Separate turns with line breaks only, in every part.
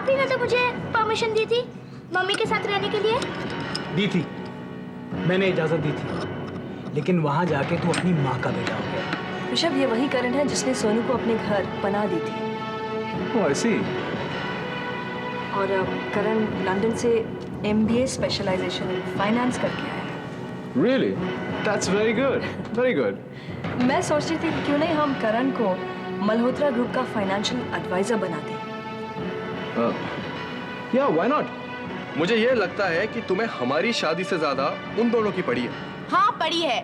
आप ही ने तो मुझे परमिशन दी थी मम्मी के साथ रहने के लिए।
दी थी, मैंने इजाजत दी थी, लेकिन वहां जाके तू अपनी माँ का बेटा हो गया।
ऋषभ, ये वही करण है जिसने सोनू को अपने घर पनाह दी थी।
ओह, I see।
और करण लंदन से MBA स्पेशलाइजेशन इन फाइनेंस करके आया है।
Really? That's very good, very good।
मैं सोच रही थी कि क्यों नहीं हम करण को मल्होत्रा ग्रुप का फाइनेंशियल एडवाइजर बना दें।
Yeah, why not? मुझे ये लगता है कि तुम्हें हमारी शादी से ज्यादा उन दोनों की पड़ी है।
हाँ पड़ी है,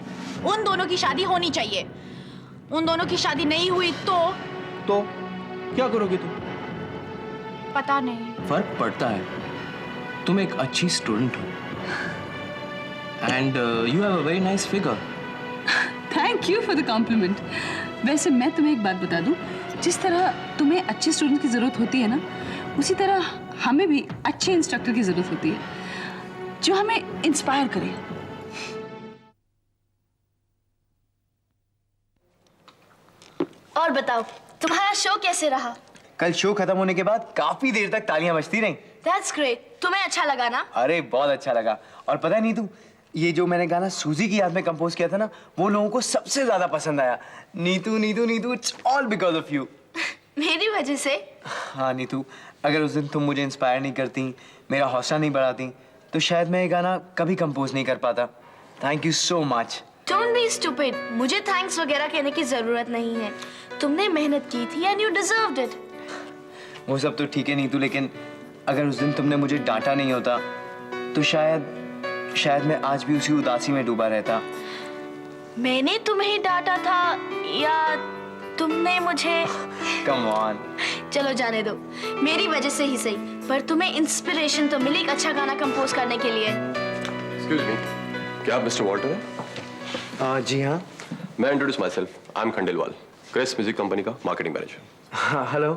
उन दोनों की शादी होनी चाहिए। उन दोनों की शादी नहीं हुई तो
क्या करोगी तुम?
पता नहीं।
फर्क पड़ता है, तुम एक अच्छी स्टूडेंट हो and you have a very nice figure.
Thank you for the compliment. वैसे मैं तुम्हें एक बात बता दूं, जिस तरह तुम्हें अच्छे स्टूडेंट की जरूरत होती है ना, उसी तरह हमें भी अच्छे इंस्ट्रक्टर की जरूरत होती है जो हमें इंस्पायर करे।
और बताओ तुम्हारा शो कैसे रहा?
कल शो खत्म होने के बाद काफी देर तक तालियां बजती रहीं।
That's great। तुम्हें अच्छा लगा ना?
अरे बहुत अच्छा लगा। और पता नहीं तू, ये जो मैंने गाना सूजी की याद में कंपोज किया था ना, वो लोगों को सबसे ज्यादा पसंद आया। Neetu Neetu Neetu, it's all because of you.
मेरी वजह से?
हाँ नीतू, अगर उस दिन तुम मुझे इंस्पायर नहीं करती, मेरा हौसला नहीं बढ़ाती, तो शायद मैं ये गाना कभी कंपोज नहीं कर पाता। Thank you so much.
Don't be stupid। मुझे थैंक्स वगैरह कहने की जरूरत नहीं है। तुमने मेहनत की थी and you deserved it।
वो सब तो ठीक है नीतू, लेकिन अगर उस दिन तुमने मुझे डांटा नहीं होता तो शायद मैं आज भी उसी उदासी में डूबा रहता।
मैंने तुम्हें डांटा था या तुमने मुझे?
Come on.
चलो जाने दो, मेरी वजह से ही सही, पर तुम्हें इंस्पिरेशन तो मिली एक अच्छा गाना कंपोज करने के लिए।
Excuse me, क्या आप मिस्टर वॉल्टर हैं?
जी हाँ।
मैं introduce myself, I am Khandelwal, क्रेस म्यूजिक कंपनी का marketing manager.
Hello.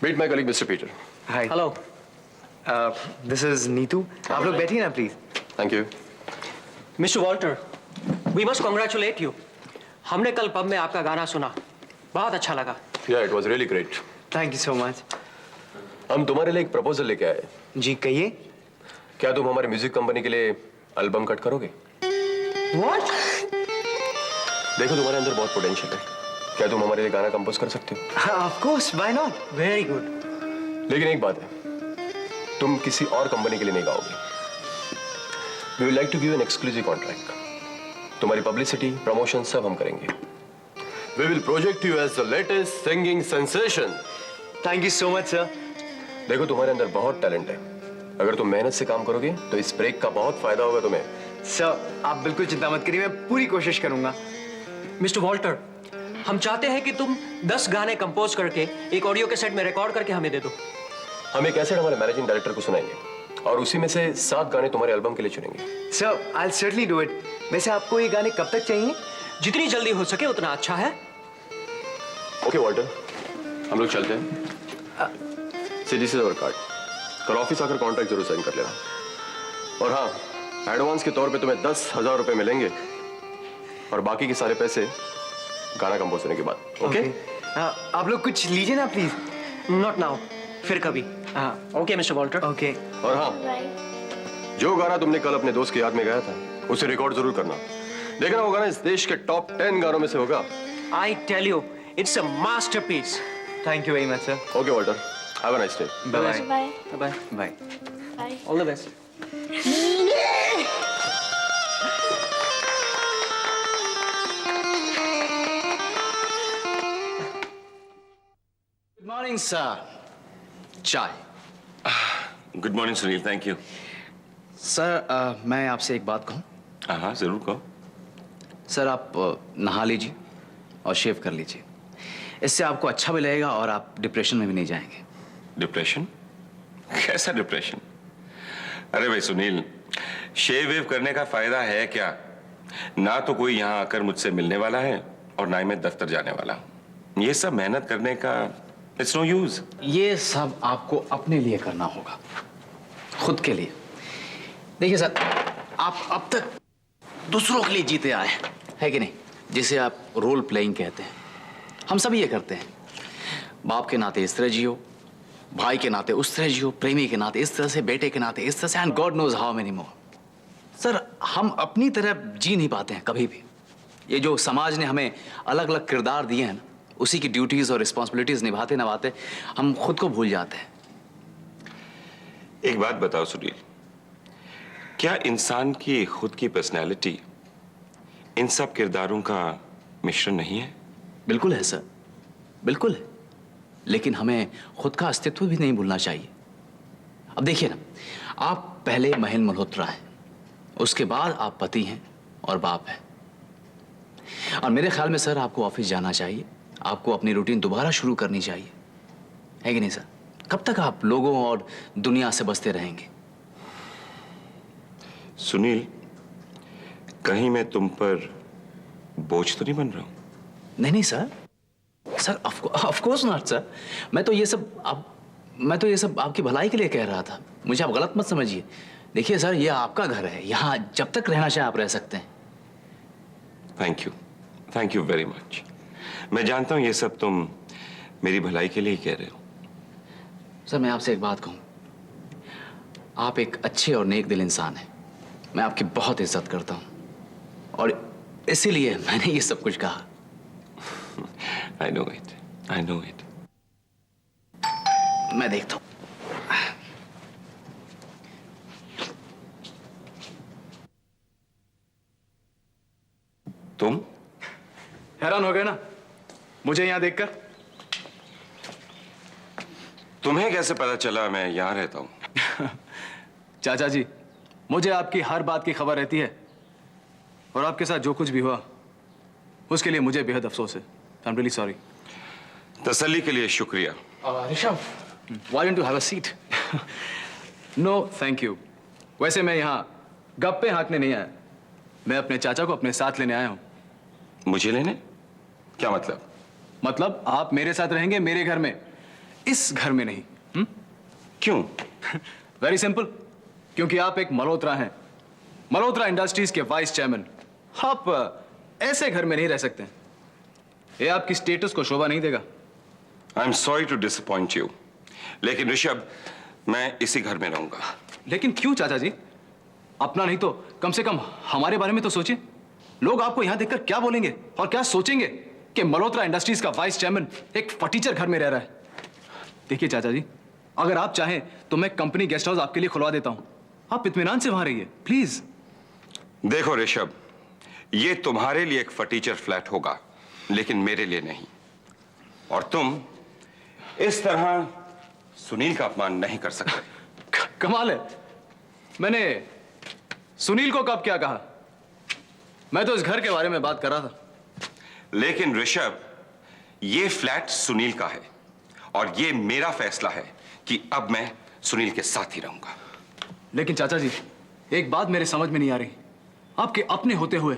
Meet my colleague mister Peter.
Hi.
Hello.
This is Neetu. आप लोग बैठिए ना please.
Thank you.
Mister Walter, we must congratulate you. हमने कल पब में आपका गाना सुना, बहुत अच्छा लगा।
या it was really great.
Thank you so much.
हम तुम्हारे लिए एक प्रपोजल लेके आए।
जी कहिए।
क्या तुम हमारे म्यूजिक कंपनी के लिए एल्बम कट करोगे?
What?
देखो तुम्हारे अंदर बहुत पोटेंशियल है, क्या तुम हमारे लिए गाना कंपोज कर सकते हो?
Of course, why not?
Very good.
लेकिन एक बात है, तुम किसी और कंपनी के लिए नहीं गाओगे। We would like to give an exclusive contract. तुम्हारी पब्लिसिटी, प्रमोशन सब हम करेंगे। We will project you as the latest singing sensation.
Thank you so much sir.
देखो तुम्हारे अंदर बहुत टैलेंट है, अगर तुम मेहनत से काम करोगे तो इस ब्रेक का बहुत फायदा होगा तुम्हें।
सर आप बिल्कुल चिंता मत करिए, मैं पूरी कोशिश करूंगा।
मिस्टर वॉल्टर, हम चाहते हैं कि तुम 10 गाने कंपोज करके एक ऑडियो के सेट में रिकॉर्ड करके हमें दे दो।
हम एक कैसेट हमारे मैनेजिंग डायरेक्टर को सुनाएंगे और उसी में से 7 गाने तुम्हारे एल्बम के लिए चुनेंगे।
Sir I will certainly do it. वैसे आपको ये गाने कब तक चाहिए?
जितनी जल्दी हो सके उतना अच्छा है।
ओके वॉल्टर, हम लोग चलते हैं। This is our card. कल ऑफिस आकर कॉन्ट्रैक्ट जरूर साइन कर लेना। और हाँ, एडवांस के तौर पे तुम्हें 10,000 रुपए मिलेंगे और बाकी के सारे पैसे गाना कंपोज होने के बाद। ओके?
आप लोग कुछ लीजिए ना प्लीज।
नॉट नाउ, फिर कभी। Okay mister Walter.
ओके।
और हाँ, जो गाना तुमने कल अपने दोस्त की याद में गाया था उसे रिकॉर्ड जरूर करना। देखना वो गाना इस देश के टॉप 10 गानों में से होगा।
I tell you, it's a masterpiece.
Thank you very much sir.
Okay Walter, have a nice day.
Bye bye.
Bye
bye
bye.
Bye.
All the best.
Good morning sir. चाय।
Good morning Sunil, thank you.
Sir मैं आपसे एक बात कहूँ?
हाँ जरूर कहो।
Sir आप नहा लीजिए और शेव कर लीजिए, इससे आपको अच्छा भी लगेगा और आप डिप्रेशन में भी नहीं जाएंगे।
डिप्रेशन? कैसा डिप्रेशन? अरे भाई सुनील, शेव वेव करने का फायदा है क्या? ना तो कोई यहाँ आकर मुझसे मिलने वाला है और ना ही मैं दफ्तर जाने वाला हूँ। ये सब मेहनत करने का इट्स नो यूज।
ये सब आपको अपने लिए करना होगा, खुद के लिए। देखिए सर, आप अब तक दूसरों के लिए जीते आए है कि नहीं, जिसे आप रोल प्लेइंग कहते हैं। हम सभी ये करते हैं। बाप के नाते इस तरह जियो, भाई के नाते उस तरह जियो, प्रेमी के नाते इस तरह से, बेटे के नाते इस तरह से, and God knows how many more. Sir, हम अपनी तरह जी नहीं पाते हैं कभी भी। ये जो समाज ने हमें अलग अलग किरदार दिए हैं ना, उसी की ड्यूटीज और रिस्पॉन्सिबिलिटीज निभाते निभाते हम खुद को भूल जाते हैं।
एक बात बताओ सुनील, क्या इंसान की खुद की पर्सनैलिटी इन सब किरदारों का मिश्रण नहीं है?
बिल्कुल है सर, बिल्कुल है, लेकिन हमें खुद का अस्तित्व भी नहीं भूलना चाहिए। अब देखिए ना, आप पहले महेंद्र मल्होत्रा हैं, उसके बाद आप पति हैं और बाप हैं। और मेरे ख्याल में सर, आपको ऑफिस जाना चाहिए, आपको अपनी रूटीन दोबारा शुरू करनी चाहिए, है कि नहीं सर? कब तक आप लोगों और दुनिया से बसते रहेंगे?
सुनील, कहीं मैं तुम पर बोझ तो नहीं बन रहा हूं?
नहीं नहीं sir, sir of course not sir. मैं तो ये सब आपकी भलाई के लिए कह रहा था, मुझे आप गलत मत समझिए। देखिए सर, ये आपका घर है, यहाँ जब तक रहना चाहे आप रह सकते हैं।
Thank you very much. मैं जानता हूं ये सब तुम मेरी भलाई के लिए ही कह रहे हो।
सर, मैं आपसे एक बात कहूं, आप एक अच्छे और नेक दिल इंसान हैं, मैं आपकी बहुत इज्जत करता हूं और इसीलिए मैंने ये सब कुछ कहा।
I know it.
मैं देखता हूं।
तुम
हैरान हो गए ना मुझे यहाँ देखकर?
तुम्हें कैसे पता चला मैं यहां रहता हूं?
चाचा जी, मुझे आपकी हर बात की खबर रहती है और आपके साथ जो कुछ भी हुआ उसके लिए मुझे बेहद अफसोस है। I am really sorry.
तसल्ली के लिए शुक्रिया।
Rishabh, why don't you have a seat?
No thank you. वैसे मैं यहाँ गप्पे हाँकने नहीं आया, मैं अपने चाचा को अपने साथ लेने आया हूँ।
मुझे लेने? क्या मतलब?
मतलब आप मेरे साथ रहेंगे मेरे घर में, इस घर में नहीं।
क्यों?
वेरी सिंपल, क्योंकि आप एक मल्होत्रा हैं, मल्होत्रा इंडस्ट्रीज के वाइस चेयरमैन। आप ऐसे घर में नहीं रह सकते, ये आपकी स्टेटस को शोभा नहीं देगा।
I am sorry to disappoint you, लेकिन ऋषभ, मैं इसी घर में रहूंगा।
लेकिन क्यों चाचा जी? अपना नहीं तो कम से कम हमारे बारे में तो सोचिए। लोग आपको यहां देखकर क्या बोलेंगे और क्या सोचेंगे कि मल्होत्रा इंडस्ट्रीज का वाइस चेयरमैन एक फटीचर घर में रह रहा है। देखिए चाचा जी, अगर आप चाहें तो मैं कंपनी गेस्ट हाउस आपके लिए खुलवा देता हूं, आप इत्मीनान से वहां रहिए प्लीज।
देखो ऋषभ, ये तुम्हारे लिए एक फटीचर फ्लैट होगा, लेकिन मेरे लिए नहीं। और तुम इस तरह सुनील का अपमान नहीं कर सकते।
कमाल है, मैंने सुनील को कब क्या कहा? मैं तो इस घर के बारे में बात कर रहा था।
लेकिन ऋषभ, ये फ्लैट सुनील का है और ये मेरा फैसला है कि अब मैं सुनील के साथ ही रहूंगा।
लेकिन चाचा जी, एक बात मेरे समझ में नहीं आ रही, आपके अपने होते हुए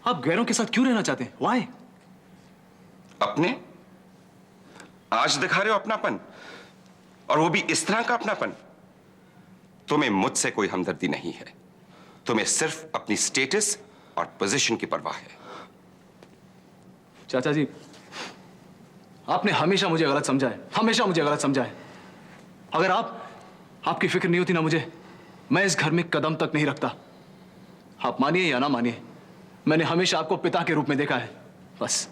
आप गैरों के साथ क्यों रहना चाहते हैं? Why?
अपने? आज दिखा रहे हो अपनापन, और वो भी इस तरह का अपनापन। तुम्हें मुझसे कोई हमदर्दी नहीं है, तुम्हें सिर्फ अपनी स्टेटस और पोजीशन की परवाह है।
चाचा जी, आपने हमेशा मुझे गलत समझा है, हमेशा मुझे गलत समझा है। अगर आपकी फिक्र नहीं होती ना मुझे, मैं इस घर में कदम तक नहीं रखता। आप मानिए या ना मानिए, मैंने हमेशा आपको पिता के रूप में देखा है, बस।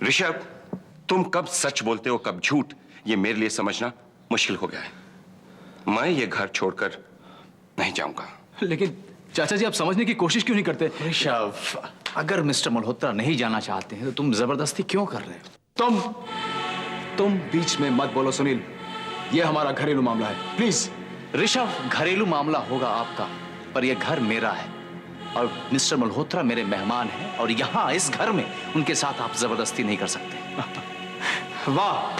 ऋषभ, तुम कब सच बोलते हो कब झूठ, ये मेरे लिए समझना मुश्किल हो गया है। मैं ये घर छोड़कर नहीं जाऊंगा।
लेकिन चाचा जी, आप समझने की कोशिश क्यों नहीं करते?
ऋषभ, अगर मिस्टर मल्होत्रा नहीं जाना चाहते हैं तो तुम जबरदस्ती क्यों कर रहे हो?
तुम बीच में मत बोलो सुनील, ये हमारा घरेलू मामला है, प्लीज।
ऋषभ, घरेलू मामला होगा आपका, पर यह घर मेरा है और मिस्टर मल्होत्रा मेरे मेहमान हैं और यहाँ इस घर में उनके साथ आप जबरदस्ती नहीं कर सकते।
वाह,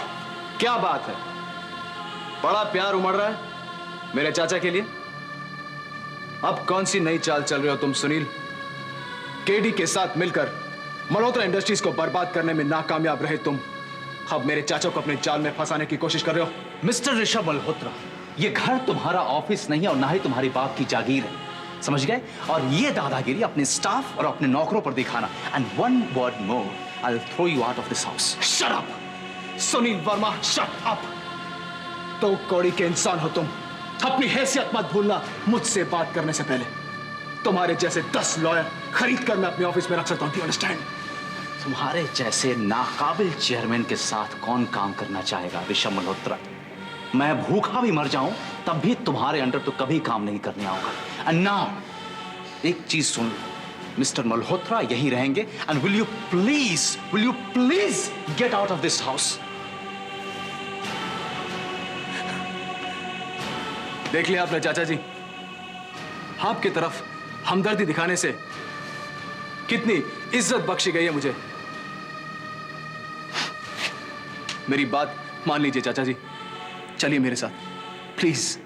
क्या बात है, बड़ा प्यार उमड़ रहा है मेरे चाचा के लिए। अब कौन सी नई चाल चल रहे हो तुम सुनील? केडी के साथ मिलकर मल्होत्रा इंडस्ट्रीज को बर्बाद करने में नाकामयाब रहे तुम, अब मेरे चाचा को अपने जाल में फंसाने की कोशिश कर रहे हो।
मिस्टर ऋषभ मल्होत्रा, ये घर तुम्हारा ऑफिस नहीं है और ना ही तुम्हारी बाप की जागीर है, समझ गए? और ये दादागिरी अपने स्टाफ और अपने नौकरों पर दिखाना। And one word more, I will throw you out of this house.
Shut up Sunil Verma, shut up. दो कौड़ी के इंसान हो तुम। अपनी हैसियत मत भूलना मुझसे बात करने से पहले। तुम्हारे जैसे 10 लॉयर खरीद कर मैं अपने ऑफिस में रख सकता हूं, अंडरस्टैंड?
तुम्हारे जैसे नाकाबिल चेयरमैन के साथ कौन काम करना चाहेगा ऋषभ मल्होत्रा? मैं भूखा भी मर जाऊं तब भी तुम्हारे अंडर तो कभी काम नहीं करने आऊंगा। एंड नाउ एक चीज सुन लो, मिस्टर मल्होत्रा यहीं रहेंगे and will you please get out of this house?
देख लिया आपने चाचा जी, आपकी तरफ हमदर्दी दिखाने से कितनी इज्जत बख्शी गई है मुझे। मेरी बात मान लीजिए चाचा जी, चलिए मेरे साथ please.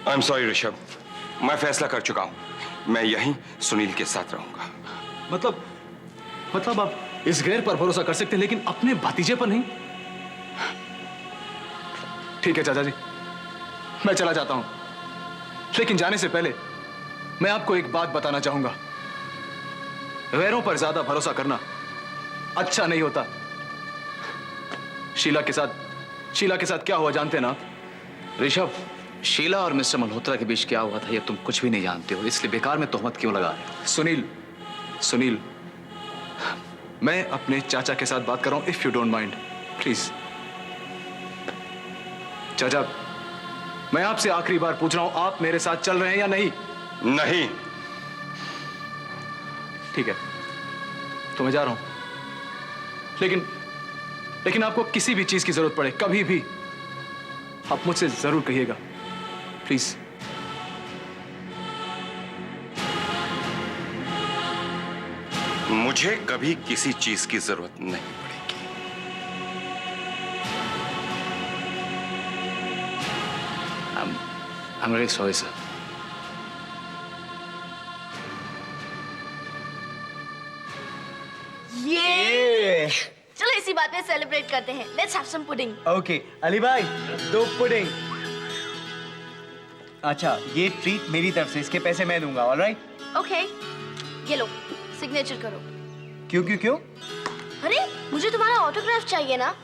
I am sorry Rishabh, मैं फैसला कर चुका हूं, मैं यहीं सुनील के साथ रहूंगा।
मतलब आप इस गैर पर भरोसा कर सकते हैं लेकिन अपने भतीजे पर नहीं? ठीक है चाचा जी, मैं चला जाता हूं, लेकिन जाने से पहले मैं आपको एक बात बताना चाहूंगा। गैरों पर ज्यादा भरोसा करना अच्छा नहीं होता। शीला के साथ क्या हुआ जानते ना?
ऋषभ, शीला और मिस्टर मल्होत्रा के बीच क्या हुआ था ये तुम कुछ भी नहीं जानते हो, इसलिए बेकार में तोहमत क्यों लगा रहे हो?
सुनील, मैं अपने चाचा के साथ बात कर रहा हूं, if you don't mind please. चाचा, मैं आपसे आखिरी बार पूछ रहा हूं, आप मेरे साथ चल रहे हैं या नहीं?
नहीं।
ठीक है, तो मैं जा रहा हूं, लेकिन आपको किसी भी चीज की जरूरत पड़े कभी भी आप मुझसे जरूर कहिएगा, प्लीज।
मुझे कभी किसी चीज की जरूरत नहीं पड़ेगी।
I'm really sorry, sir.
ये चलो इसी बात पे सेलिब्रेट करते हैं। Let's have some pudding.
Okay Ali भाई, 2 पुडिंग। अच्छा, ये ट्रीट मेरी तरफ से, इसके पैसे मैं दूंगा, ऑलराइट?
ओके, ये लो, सिग्नेचर करो।
क्यों?
अरे मुझे तुम्हारा ऑटोग्राफ चाहिए ना।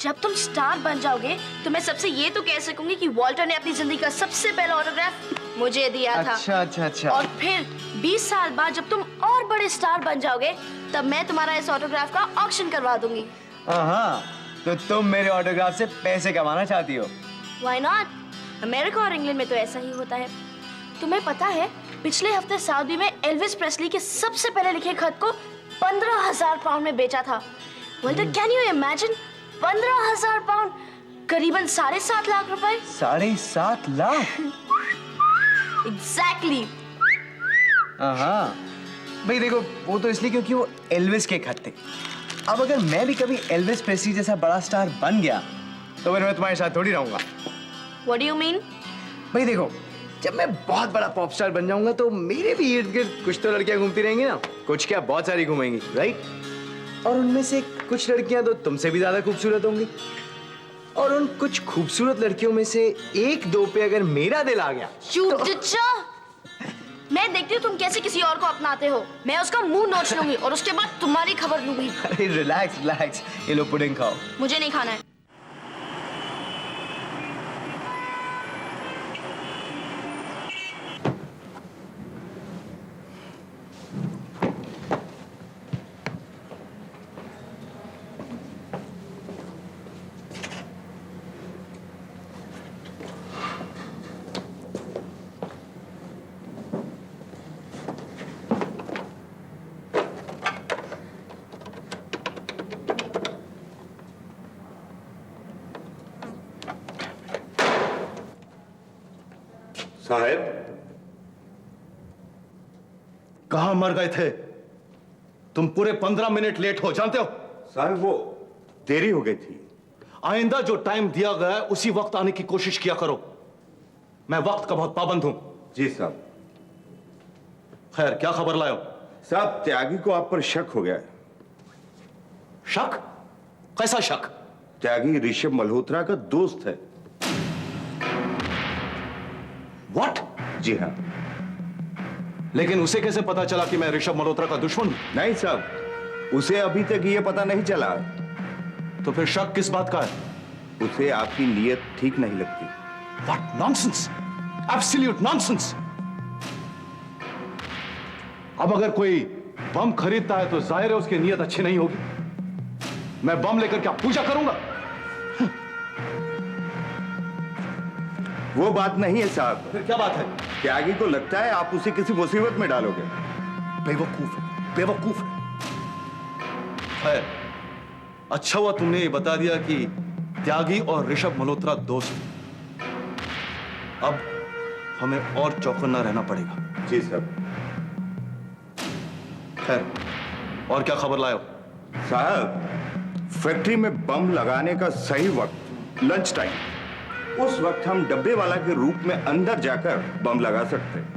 जब तुम स्टार बन जाओगे तो मैं सबसे ये तो कह सकूंगी कि वॉल्टर ने अपनी जिंदगी का सबसे पहला ऑटोग्राफ मुझे दिया था।
अच्छा।
और फिर 20 साल बाद जब तुम और बड़े स्टार बन जाओगे तब मैं तुम्हारा इस ऑटोग्राफ का ऑक्शन करवा दूंगी।
हाँ, तो तुम मेरे ऑटोग्राफ से पैसे कमाना चाहती हो?
Why not? अमेरिका और इंग्लैंड में तो ऐसा ही होता है। तुम्हें पता है पिछले हफ्ते सऊदी में एल्विस प्रेस्ली के सबसे पहले लिखे खत को 15,000 पाउंड में बेचा था। Walter, can you imagine? 15,000 pound, करीबन 7.5 लाख रुपए।
7.5 लाख?
एग्जैक्टली।
हाँ भाई देखो, वो तो इसलिए क्योंकि वो एल्विस के खत थे। अब अगर मैं भी कभी एल्विस प्रेस्ली जैसा बड़ा स्टार बन गया तो फिर मैं तुम्हारे साथ थोड़ी रहूंगा।
What do you mean?
भाई देखो, जब मैं बहुत बड़ा पॉप स्टार बन जाऊंगा तो मेरे भी इर्द गिर्द कुछ तो लड़कियां घूमती रहेंगी ना। कुछ क्या, बहुत सारी घूमेंगी, राइट? और उनमें से कुछ लड़कियां तो तुमसे भी ज्यादा खूबसूरत होंगी। और उन कुछ खूबसूरत लड़कियों में से 1-2 पे अगर मेरा दिल आ गया
मैं देखती हूँ तुम कैसे किसी और को अपनाते हो। मैं उसका मुंह नोच लूंगी और उसके बाद तुम्हारी खबर लूंगी।
अरे रिलैक्स, ये लो पुडिंग खाओ।
मुझे नहीं खाना है।
साहब, कहां मर गए थे तुम? पूरे 15 मिनट लेट हो, जानते हो?
साहब वो देरी हो गई थी।
आइंदा जो टाइम दिया गया है उसी वक्त आने की कोशिश किया करो। मैं वक्त का बहुत पाबंद हूं।
जी साहब।
खैर, क्या खबर लाए हो?
साहब, त्यागी को आप पर शक हो गया है।
शक? कैसा शक?
त्यागी ऋषभ मल्होत्रा का दोस्त है।
व्हाट?
जी हाँ।
लेकिन उसे कैसे पता चला कि मैं ऋषभ मल्होत्रा का दुश्मन हूं?
नहीं साहब, उसे अभी तक ये पता नहीं चला।
तो फिर शक किस बात का है?
उसे आपकी नीयत ठीक नहीं लगती।
What nonsense! Absolute nonsense! अब अगर कोई बम खरीदता है तो जाहिर है उसकी नीयत अच्छी नहीं होगी। मैं बम लेकर क्या पूजा करूंगा?
वो बात नहीं है साहब।
फिर क्या बात है?
त्यागी को लगता है आप उसे किसी मुसीबत में डालोगे।
बेवकूफ है, बेवकूफ है। खैर, अच्छा हुआ तुमने ये बता दिया कि त्यागी और ऋषभ मल्होत्रा दोस्त हैं। अब हमें और चौकन्ना रहना पड़ेगा।
जी साहब।
खैर, और क्या खबर लाए हो?
साहब, फैक्ट्री में बम लगाने का सही वक्त लंच टाइम। उस वक्त हम डब्बे वाला के रूप में अंदर जाकर बम लगा सकते हैं।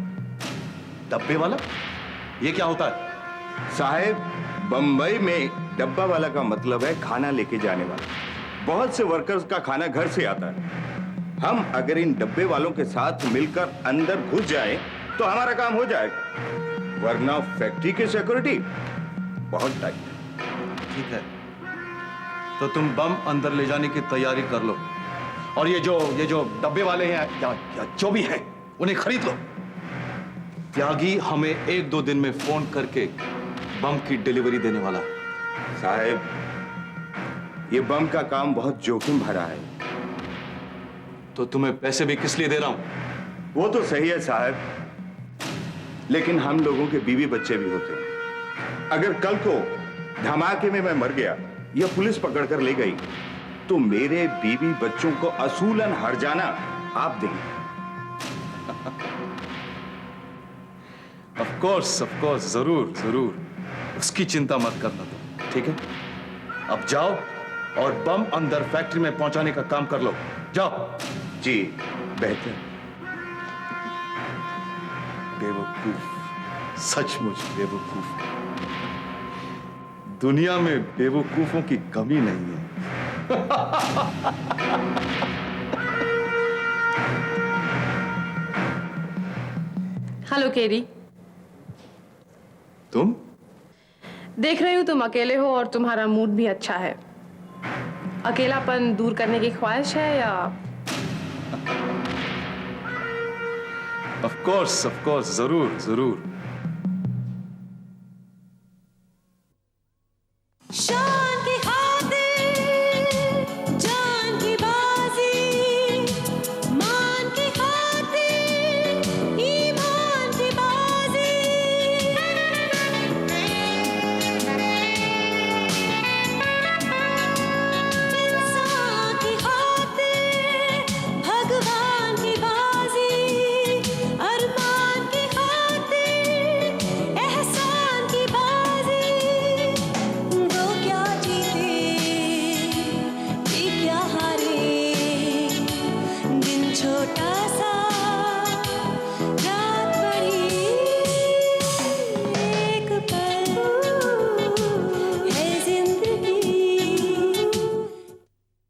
डब्बे वाला? ये क्या होता है?
साहब, बंबई में डब्बा वाला का मतलब है खाना लेके जाने वाला। बहुत से वर्कर्स का खाना घर से आता है। हम अगर इन डब्बे वालों के साथ मिलकर अंदर घुस जाएं, तो हमारा काम हो जाएगा। वरना फैक्ट्री की सिक्योरिटी बहुत टाइट है।
ठीक है, तो तुम बम अंदर ले जाने की तैयारी कर लो, और ये जो डब्बे वाले हैं या जो भी हैं, उन्हें खरीद लो। त्यागी हमें 1-2 दिन में फोन करके बम की डिलीवरी देने वाला है।
साहब, ये बम का काम बहुत जोखिम भरा है।
तो तुम्हें पैसे भी किस लिए दे रहा हूं?
वो तो सही है साहब, लेकिन हम लोगों के बीवी बच्चे भी होते हैं। अगर कल को धमाके में मैं मर गया या पुलिस पकड़ कर ले गई, तो मेरे बीवी बच्चों को असूलन हर्जाना आप देंगे।
ऑफ कोर्स, जरूर जरूर, उसकी चिंता मत करना तुम, ठीक है? अब जाओ और बम अंदर फैक्ट्री में पहुंचाने का काम कर लो। जाओ।
जी, बेहतर।
बेवकूफ, सचमुच बेवकूफ। दुनिया में बेवकूफों की कमी नहीं है।
हेलो केरी।
तुम?
देख रही हूँ तुम अकेले हो और तुम्हारा मूड भी अच्छा है। अकेलापन दूर करने की ख्वाहिश है या?
ऑफ कोर्स, जरूर जरूर।